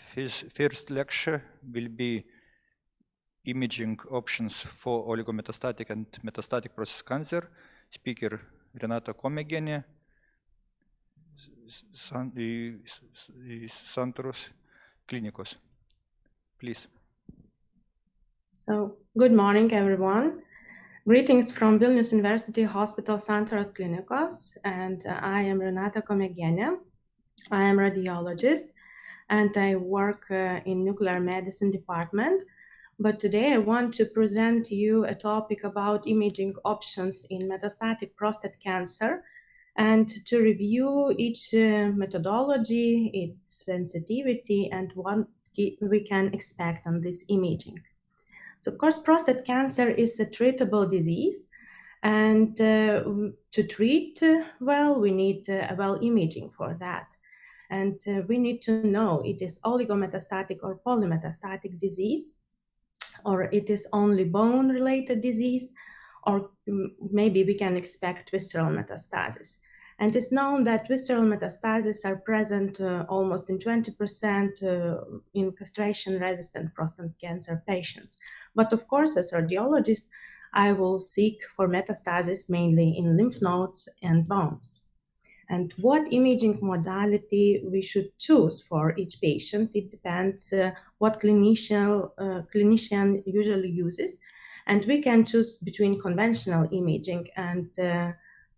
first lecture will be imaging options for oligometastatic and metastatic prostate cancer. Speaker Renata Komiagienė, Santaros Klinikos. Please. So, good morning, everyone. Greetings from Vilnius University Hospital Santaros Klinikos, and I am Renata Komiagienė. I am radiologist, and I work in nuclear medicine department. But today I want to present you a topic about imaging options in metastatic prostate cancer, and to review each methodology, its sensitivity, and what we can expect on this imaging. So, of course, prostate cancer is a treatable disease, and to treat well, we need well imaging for that. And we need to know it is oligometastatic or polymetastatic disease, or it is only bone-related disease, or maybe we can expect visceral metastasis. And it's known that visceral metastases are present almost in 20% in castration-resistant prostate cancer patients. But of course, as a radiologist, I will seek for metastasis mainly in lymph nodes and bones. And what imaging modality we should choose for each patient, it depends what clinician usually uses. And we can choose between conventional imaging and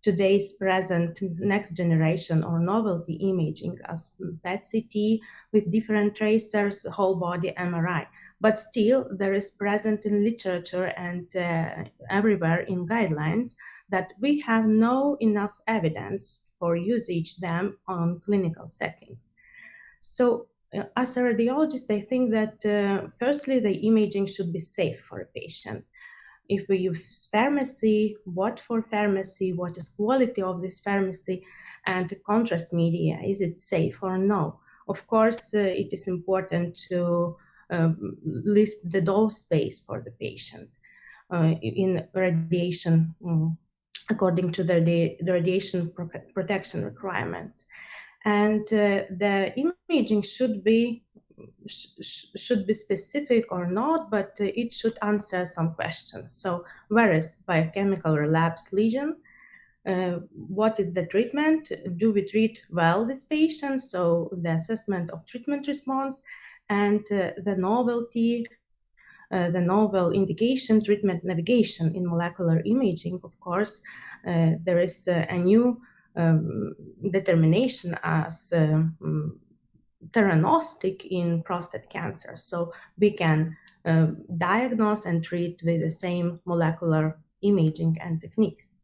today's present next generation or novelty imaging as PET-CT with different tracers, whole body MRI. But still, there is present in literature and everywhere in guidelines that we have no enough evidence for usage them on clinical settings. So as a radiologist, I think that firstly, the imaging should be safe for a patient. If we use pharmacy, what for pharmacy, what is quality of this pharmacy, and contrast media, is it safe or no? Of course, it is important to list the dose space for the patient in radiation according to the radiation protection requirements. And the imaging should be specific or not, but it should answer some questions. So where is biochemical relapse lesion? What is the treatment? Do we treat well this patient? So the assessment of treatment response and the novelty, the novel indication, treatment navigation in molecular imaging. Of course, there is a new determination as theranostic in prostate cancer. So we can diagnose and treat with the same molecular imaging and techniques.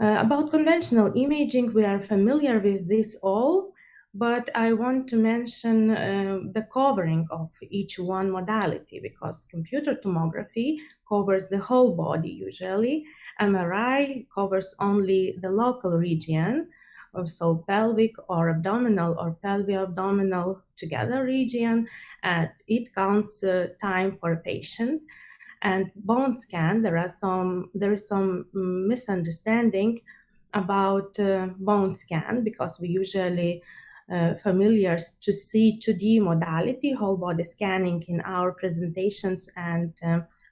About conventional imaging, we are familiar with this all, but I want to mention the covering of each one modality, because computer tomography covers the whole body usually. MRI covers only the local region, so pelvic or abdominal or pelvic-abdominal together region, and it counts time for a patient. And bone scan, there is some misunderstanding about bone scan, because we usually familiar to see 2D modality, whole body scanning in our presentations and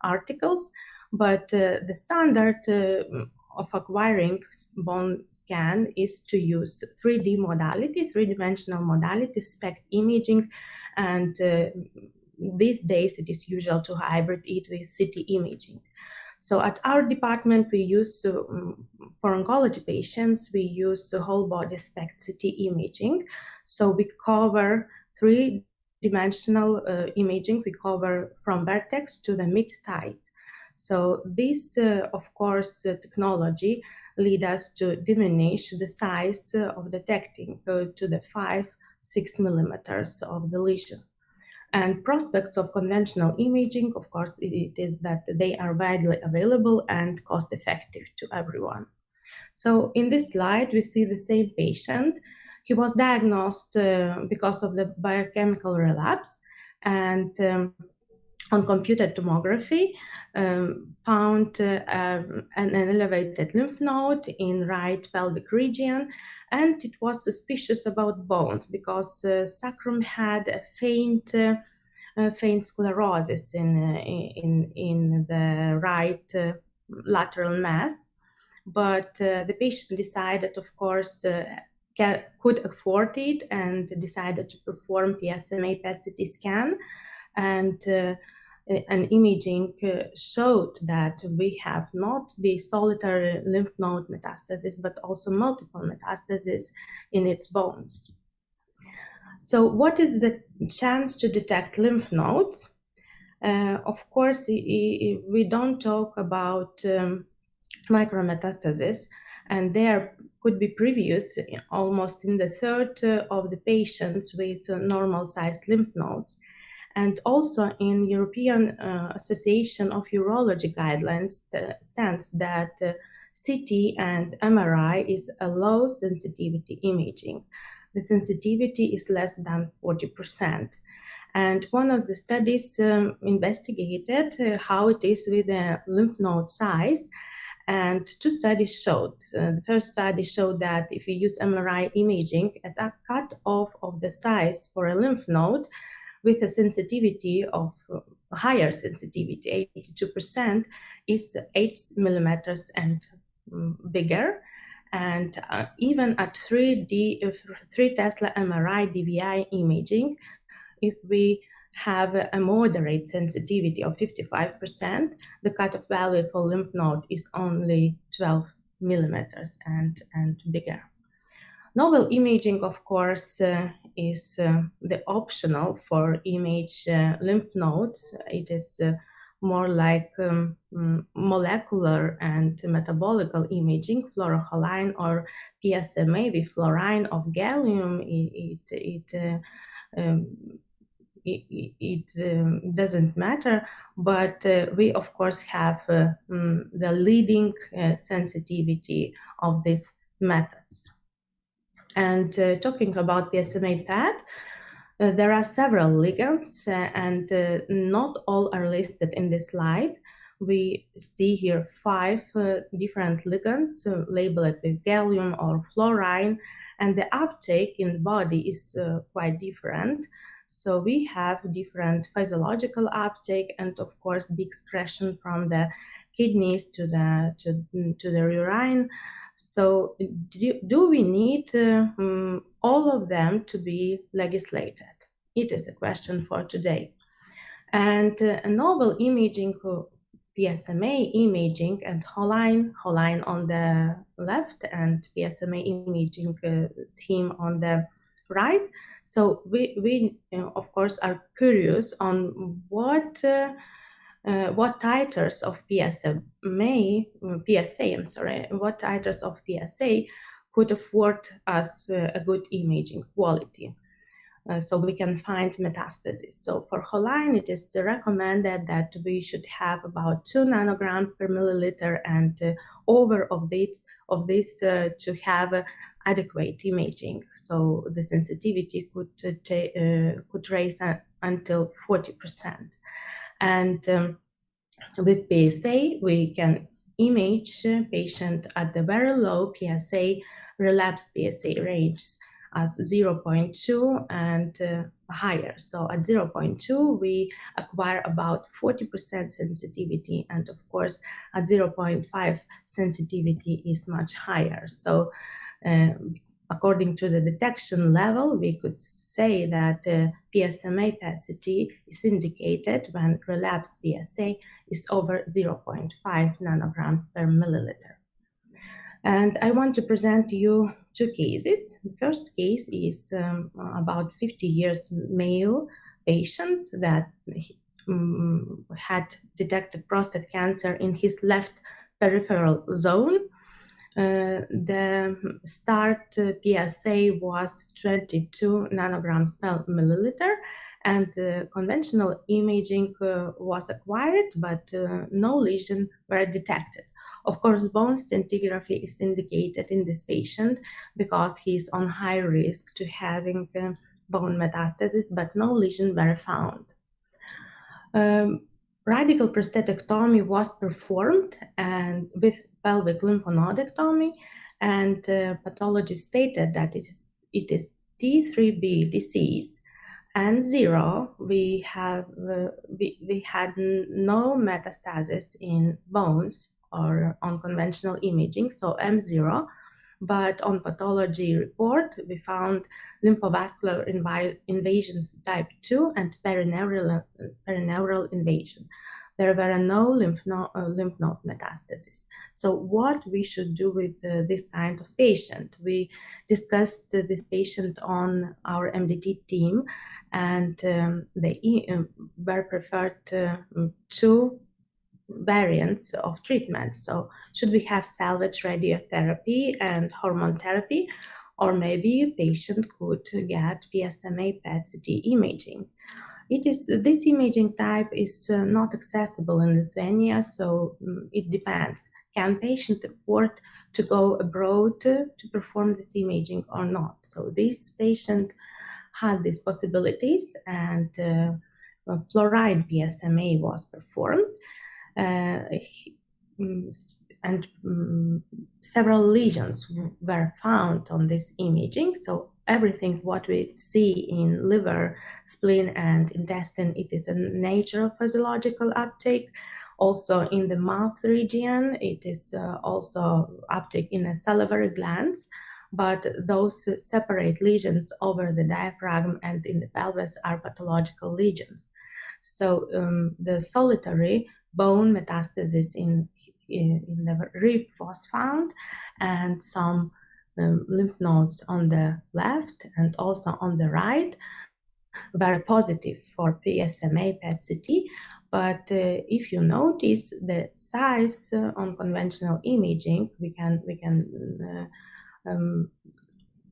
articles, but the standard of acquiring bone scan is to use 3D modality, three-dimensional modality, SPECT imaging, and these days it is usual to hybrid it with CT imaging. So at our department, we use, for oncology patients, we use the whole body SPECT CT imaging. So we cover three-dimensional imaging. We cover from vertex to the mid-thigh. So this, of course, technology lead us to diminish the size of detecting to the 5-6 millimeters of the lesion. And prospects of conventional imaging, of course, it is that they are widely available and cost-effective to everyone. So in this slide, we see the same patient. He was diagnosed because of the biochemical relapse, and on computed tomography, found an elevated lymph node in right pelvic region, And it was suspicious about bones because sacrum had a faint sclerosis in the right lateral mass. But the patient decided, of course, could afford it and decided to perform PSMA PET-CT scan. And an imaging showed that we have not the solitary lymph node metastasis, but also multiple metastases in its bones. So what is the chance to detect lymph nodes? Of course, we don't talk about micrometastasis, and there could be previous almost in the third of the patients with normal-sized lymph nodes. And also in European Association of Urology guidelines stands that CT and MRI is a low sensitivity imaging. The sensitivity is less than 40%. And one of the studies investigated how it is with the lymph node size. And two studies showed. The first study showed that if you use MRI imaging at a cutoff of the size for a lymph node with a sensitivity of higher sensitivity, 82%, is 8 millimeters and bigger. And even at 3 Tesla MRI DVI imaging, if we have a moderate sensitivity of 55%, the cutoff value for lymph node is only 12 millimeters and bigger. Novel imaging, of course, is the optional for image lymph nodes. It is more like molecular and metabolical imaging, fluorocholine or PSMA with fluorine of gallium. It doesn't matter, but we of course have the leading sensitivity of these methods. And talking about PSMA PET, there are several ligands and not all are listed in this slide. We see here 5 different ligands labeled with gallium or fluorine, and the uptake in the body is quite different. So we have different physiological uptake and of course the expression from the kidneys to the urine. So do we need all of them to be legislated? It is a question for today. And novel imaging, PSMA imaging and Holline on the left and PSMA imaging scheme on the right. So we of course are curious on what titers of PSA could afford us a good imaging quality. So we can find metastasis. So for Holline, it is recommended that we should have about 2 nanograms per milliliter and over of this to have adequate imaging. So the sensitivity could raise until 40%. And with PSA, we can image patient at the very low PSA, relapse PSA range as 0.2 and higher. So at 0.2, we acquire about 40% sensitivity. And of course, at 0.5, sensitivity is much higher. So according to the detection level, we could say that PSMA PET-CT is indicated when relapse PSA is over 0.5 nanograms per milliliter. And I want to present you 2 cases. The first case is about 50 years male patient that had detected prostate cancer in his left peripheral zone. The start PSA was 22 nanograms per milliliter, and conventional imaging was acquired, but no lesion were detected. Of course, bone scintigraphy is indicated in this patient because he is on high risk to having bone metastasis, but no lesion were found. Radical prostatectomy was performed and with pelvic lymphnodectomy, and pathology stated that it is T3B disease. And 0, we had no metastasis in bones or on conventional imaging, so M0. But on pathology report, we found lymphovascular invasion type 2 and perineural invasion. There were no lymph node metastases. So what we should do with this kind of patient? We discussed this patient on our MDT team, and they were preferred two variants of treatment. So should we have salvage radiotherapy and hormone therapy, or maybe a patient could get PSMA PET-CT imaging? This imaging type is not accessible in Lithuania, so it depends. Can patient afford to go abroad to perform this imaging or not? So this patient had these possibilities, and fluoride PSMA was performed. And several lesions were found on this imaging. So everything what we see in liver, spleen, and intestine, it is a natural physiological uptake. Also in the mouth region, it is also uptake in the salivary glands, but those separate lesions over the diaphragm and in the pelvis are pathological lesions. So the solitary bone metastasis in the rib was found, and some lymph nodes on the left and also on the right were positive for PSMA PET-CT. But if you notice the size on conventional imaging, we can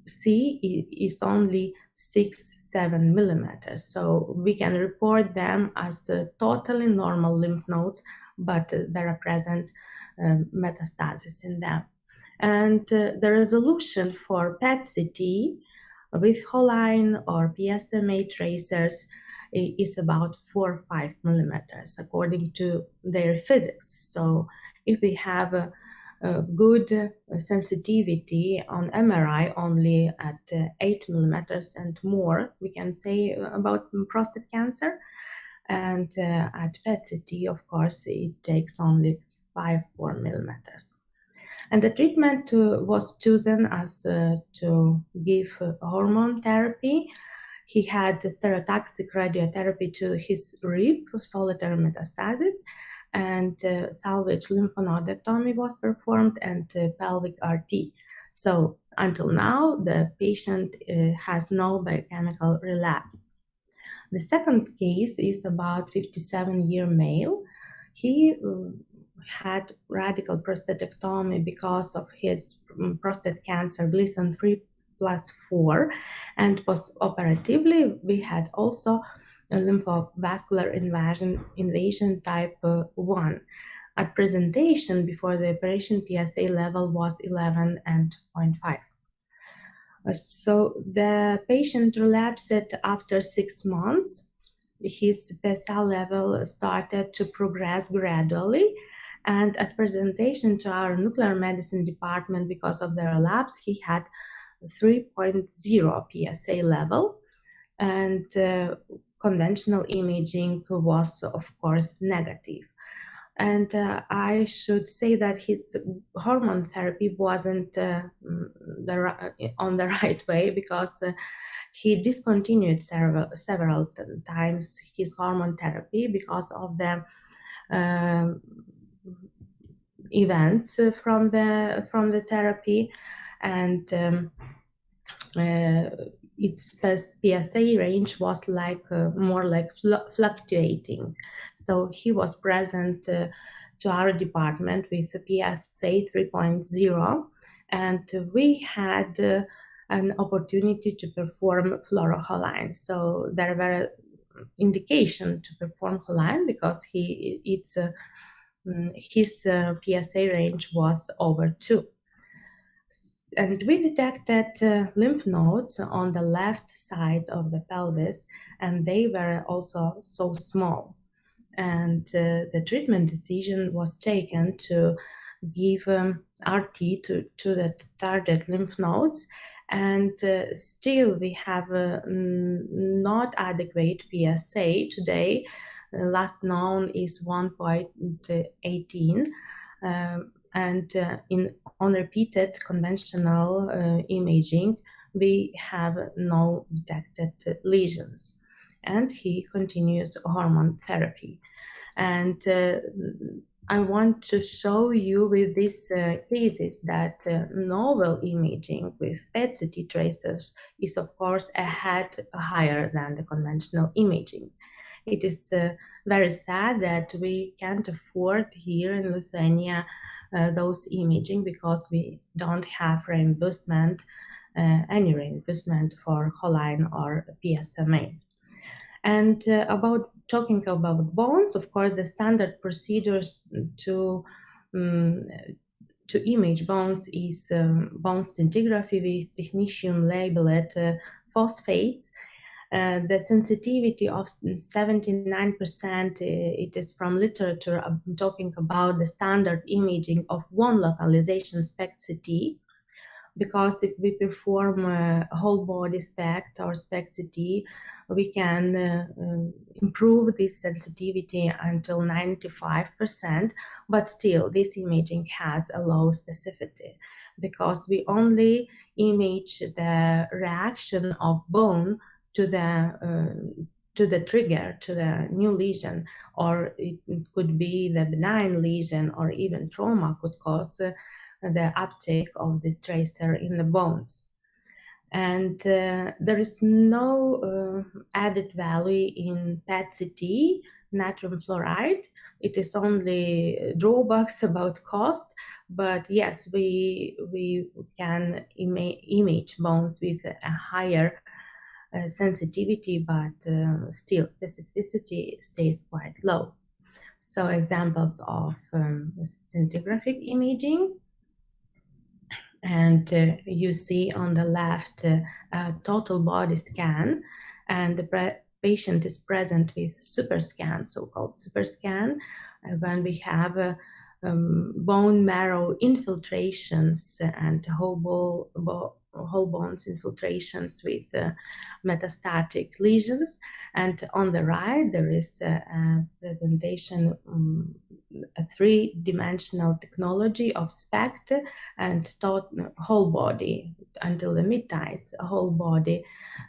see it is only 6-7 millimeters. So we can report them as totally normal lymph nodes, but there are present metastasis in them. And the resolution for PET-CT with Choline or PSMA tracers is about 4 or 5 millimeters according to their physics. So if we have a good sensitivity on MRI only at 8 millimeters and more, we can say about prostate cancer. And at PET-CT, of course, it takes only 5-4 millimeters. And the treatment was chosen as to give hormone therapy. He had stereotactic radiotherapy to his rib, solitary metastasis, and salvage lymphnodectomy was performed, and pelvic RT. So until now, the patient has no biochemical relapse. The second case is about 57-year male. He had radical prostatectomy because of his prostate cancer, Gleason 3+4, and post-operatively we had also a lymphovascular invasion type 1. At presentation before the operation, PSA level was 11.5. So the patient relapsed after 6 months. His PSA level started to progress gradually, and at presentation to our nuclear medicine department because of the relapse, he had 3.0 PSA level, and conventional imaging was, of course, negative. And I should say that his hormone therapy wasn't on the right way, because he discontinued several times his hormone therapy because of the events from the therapy, and its PSA range was more like fluctuating. So he was present to our department with a PSA 3.0, and we had an opportunity to perform fluorocholine. So there were indication to perform choline because his PSA range was over 2. And we detected lymph nodes on the left side of the pelvis, and they were also so small. And the treatment decision was taken to give RT to the target lymph nodes, and still we have not adequate PSA today. Last known is 1.18, and on repeated conventional imaging, we have no detected lesions, and he continues hormone therapy. And I want to show you with these cases that novel imaging with PET-CT tracers is of course higher than the conventional imaging. It is very sad that we can't afford here in Lithuania those imaging because we don't have reimbursement, any reimbursement for Choline or PSMA. And talking about bones, of course, the standard procedures to image bones is bone scintigraphy with technetium labeled phosphates. The sensitivity of 79%, it is from literature talking about the standard imaging of one localization SPECT-CT, because if we perform a whole body SPECT or SPECT-CT, we can improve this sensitivity until 95%, but still this imaging has a low specificity because we only image the reaction of bone to the trigger, to the new lesion, or it could be the benign lesion, or even trauma could cause the uptake of this tracer in the bones. And there is no added value in PET-CT, natrium fluoride. It is only drawbacks about cost, but yes, we can image bones with a higher sensitivity, but still specificity stays quite low. So examples of scintigraphic imaging, and you see on the left a total body scan, and the patient is present with super scan, so-called super scan, when we have bone marrow infiltrations and whole bones infiltrations with metastatic lesions. And on the right, there is a presentation, a three-dimensional technology of SPECT and whole body until the mid-tides, a whole body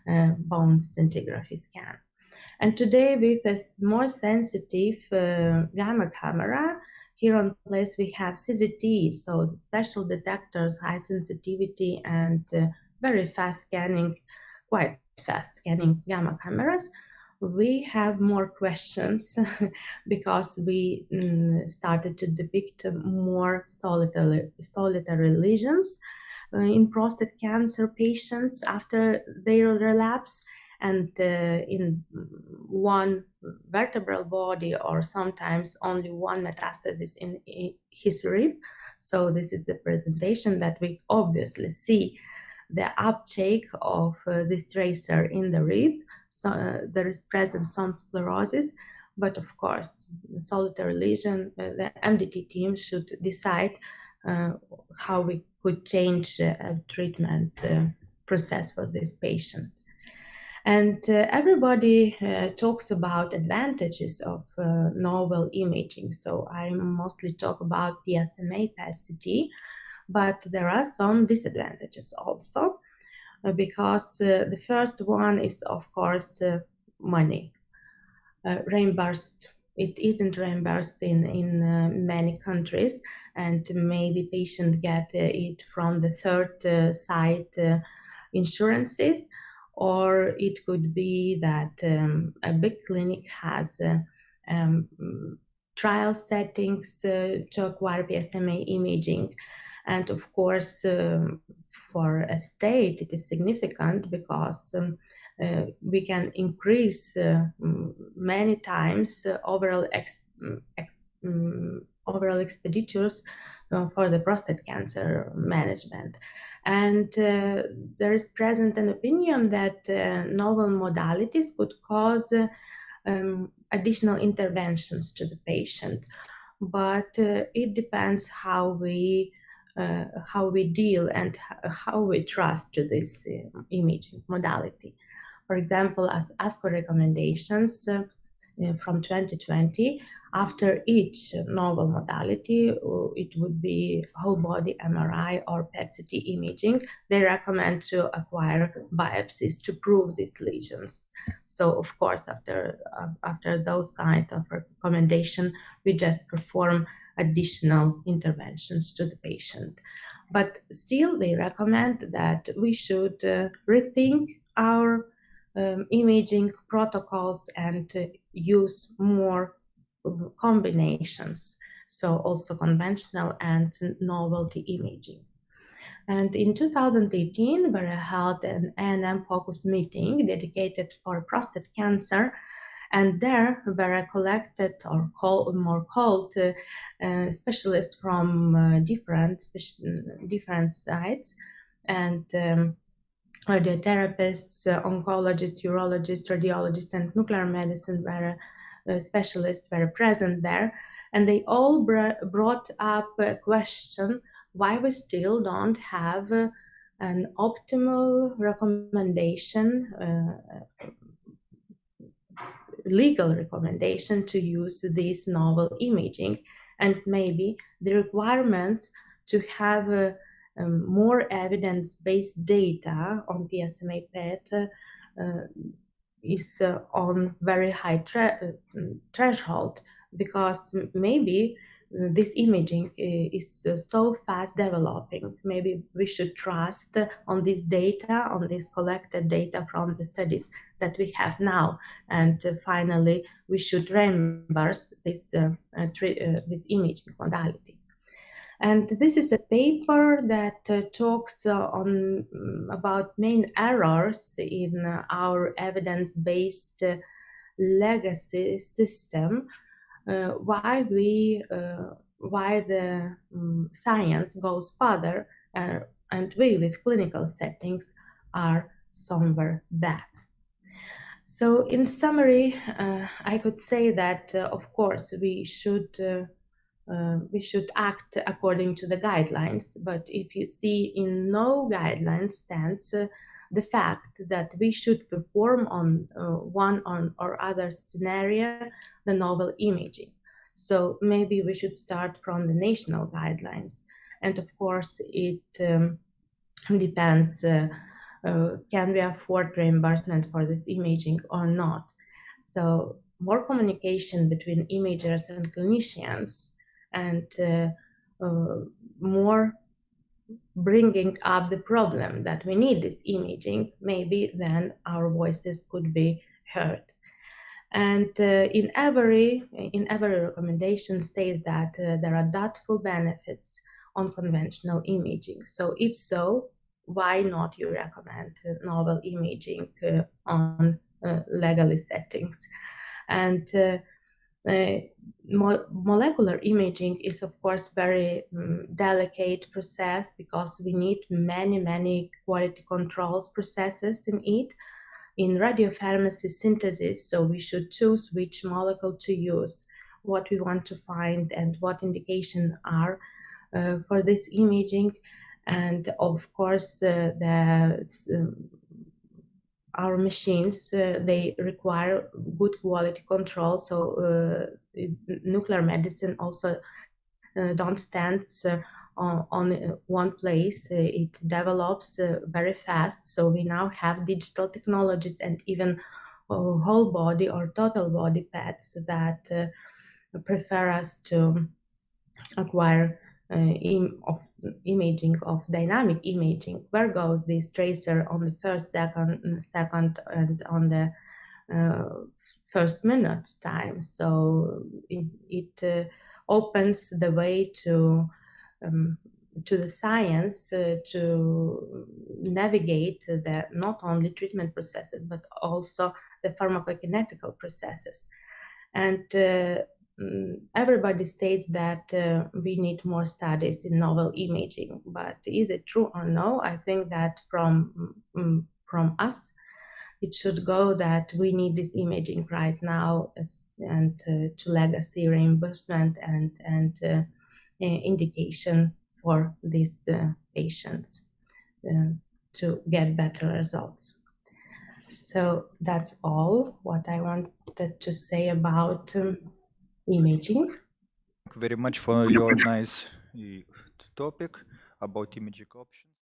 bone scintigraphy scan. And today, with a more sensitive gamma camera, here on place we have CZT, so special detectors, high sensitivity, and very fast scanning, quite fast scanning gamma cameras. We have more questions because we started to depict more solitary lesions in prostate cancer patients after their relapse, and in one vertebral body, or sometimes only one metastasis in his rib. So this is the presentation that we obviously see the uptake of this tracer in the rib. So there is present some sclerosis, but of course, solitary lesion, the MDT team should decide how we could change the treatment process for this patient. And everybody talks about advantages of novel imaging. So I mostly talk about PSMA PET-CT, but there are some disadvantages also, because the first one is, of course, money. Reimbursed. It isn't reimbursed in many countries, and maybe patients get it from the third side insurances. Or it could be that a big clinic has trial settings to acquire PSMA imaging. And of course, for a state, it is significant because we can increase many times overall expenditures for the prostate cancer management. And there is present an opinion that novel modalities could cause additional interventions to the patient. but it depends how we deal and how we trust to this imaging modality. For example, as ASCO recommendations from 2020, after each novel modality, it would be whole body MRI or PET-CT imaging, they recommend to acquire biopsies to prove these lesions. So of course, after those kind of recommendation, we just perform additional interventions to the patient. But still, they recommend that we should rethink our imaging protocols and use more combinations, so also conventional and novelty imaging. And in 2018, we held an A&M focus meeting dedicated for prostate cancer, and there were collected or called specialists from different sites, and radiotherapists, oncologists, urologists, radiologists, and nuclear medicine specialists were present there, and they all brought up a question why we still don't have an optimal recommendation, legal recommendation to use this novel imaging, and maybe the requirements to have more evidence-based data on PSMA PET is on very high threshold, because maybe this imaging is so fast developing. Maybe we should trust on this data, on this collected data from the studies that we have now, and finally we should reimburse this imaging modality. And this is a paper that talks about main errors in our evidence-based legacy system, why the science goes further, and we with clinical settings are somewhere back. So in summary, I could say that of course we should act according to the guidelines, but if you see in no guidelines stands the fact that we should perform on one or other scenario the novel imaging. So maybe we should start from the national guidelines, and of course it depends, can we afford reimbursement for this imaging or not. So more communication between imagers and clinicians, and more bringing up the problem that we need this imaging, maybe then our voices could be heard. And in every recommendation state that there are doubtful benefits on conventional imaging. So if so, why not you recommend novel imaging on legally settings? And molecular imaging is of course very delicate process, because we need many quality controls processes in it. In radiopharmacy synthesis, so we should choose which molecule to use, what we want to find, and what indications are for this imaging. And of course, our machines, they require good quality control. So nuclear medicine also don't stand on one place. It develops very fast. So we now have digital technologies and even whole body or total body PETs that prefer us to acquire imaging of dynamic imaging. Where goes this tracer on the first second and on the first minute time? So it opens the way to the science to navigate the not only treatment processes but also the pharmacokinetical processes. And everybody states that we need more studies in novel imaging, but is it true or no? I think that from us, it should go that we need this imaging right now and to legacy reimbursement and indication for these patients to get better results. So that's all what I wanted to say about imaging. Thank you very much for your nice topic about imaging options.